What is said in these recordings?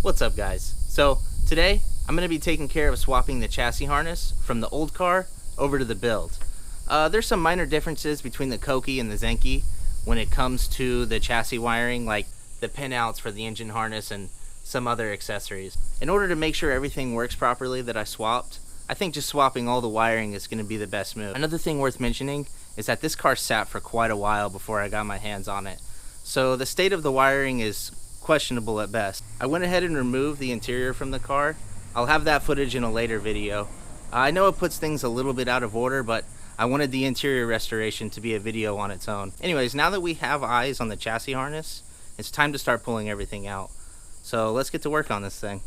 What's up, guys? So today I'm going to be taking care of swapping the chassis harness from the old car over to the Build. There's some minor differences between the Koki and the Zenki when it comes to the chassis wiring, like the pinouts for the engine harness and some other accessories. In order to make sure everything works properly that I swapped, I think just swapping all the wiring is going to be the best move. Another thing worth mentioning is that this car sat for quite a while before I got my hands on it, so the state of the wiring is questionable at best. I went ahead and removed the interior from the car. I'll have that footage in a later video. I know it puts things a little bit out of order, but I wanted the interior restoration to be a video on its own. Anyways, now that we have eyes on the chassis harness, it's time to start pulling everything out. So let's get to work on this thing.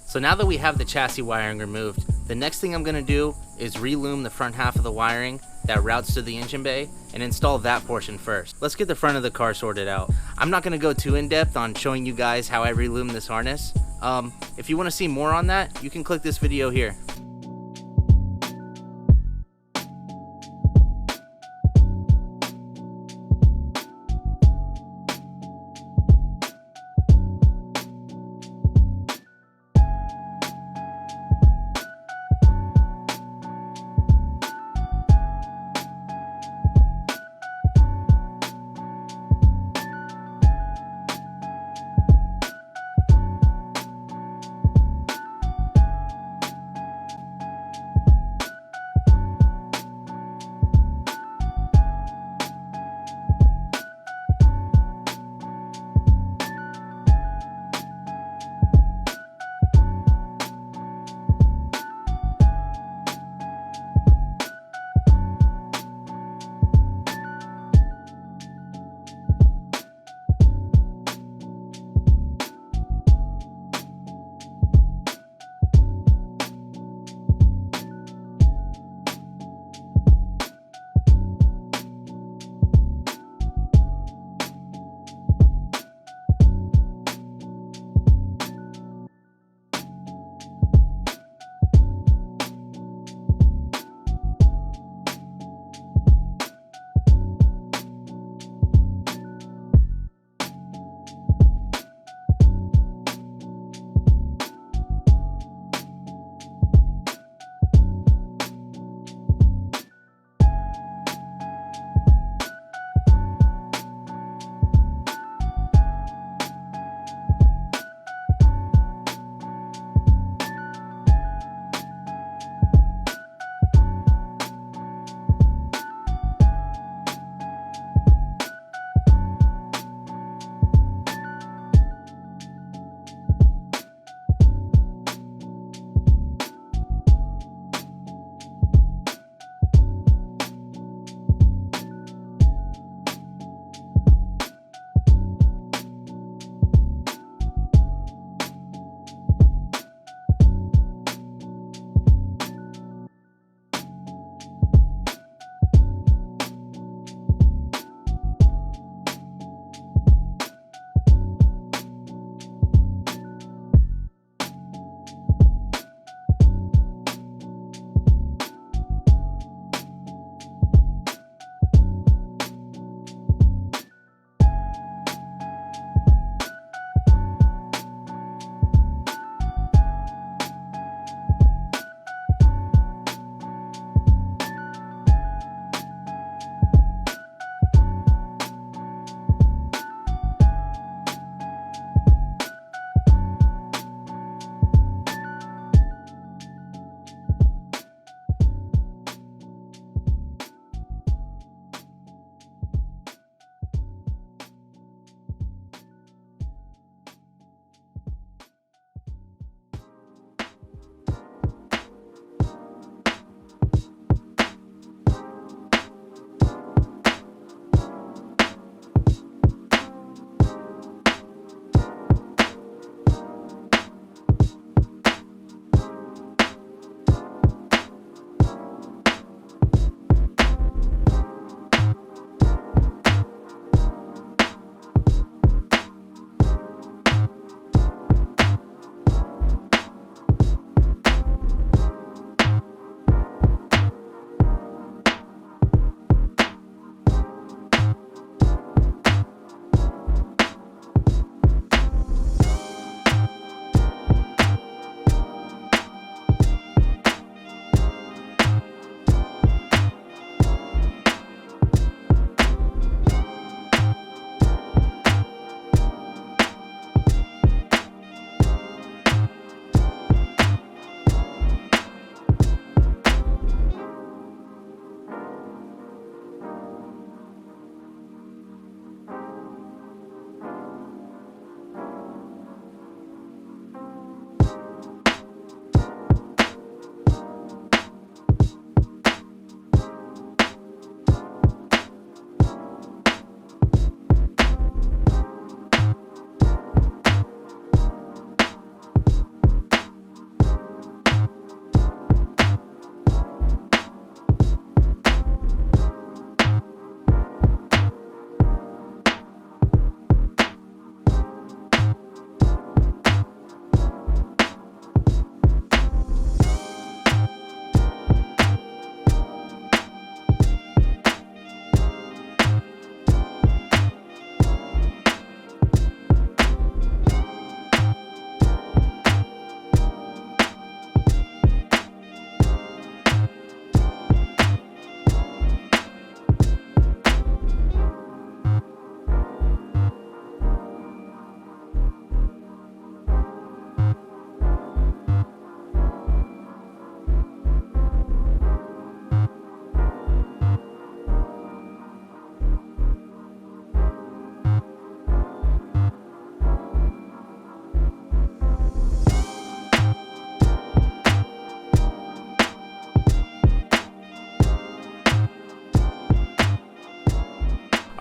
So now that we have the chassis wiring removed, the next thing I'm going to do is relume the front half of the wiring that routes to the engine bay and install that portion first. Let's get the front of the car sorted out. I'm not going to go too in depth on showing you guys how I relume this harness. If you want to see more on that, you can click this video here.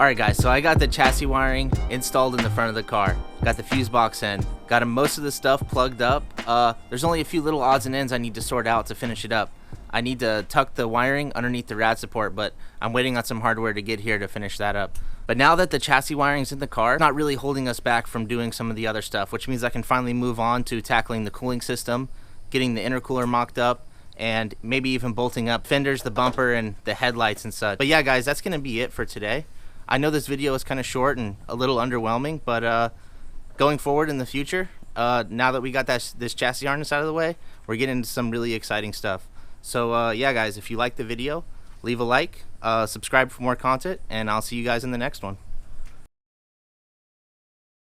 Alright guys, so I got the chassis wiring installed in the front of the car. Got the fuse box in. Got most of the stuff plugged up. There's only a few little odds and ends I need to sort out to finish it up. I need to tuck the wiring underneath the rad support, but I'm waiting on some hardware to get here to finish that up. But now that the chassis wiring's in the car, it's not really holding us back from doing some of the other stuff, which means I can finally move on to tackling the cooling system, getting the intercooler mocked up, and maybe even bolting up fenders, the bumper, and the headlights and such. But yeah guys, that's gonna be it for today. I know this video is kind of short and a little underwhelming, but going forward in the future, now that we got this chassis harness out of the way, we're getting into some really exciting stuff. So yeah guys, if you like the video, leave a like, subscribe for more content, and I'll see you guys in the next one.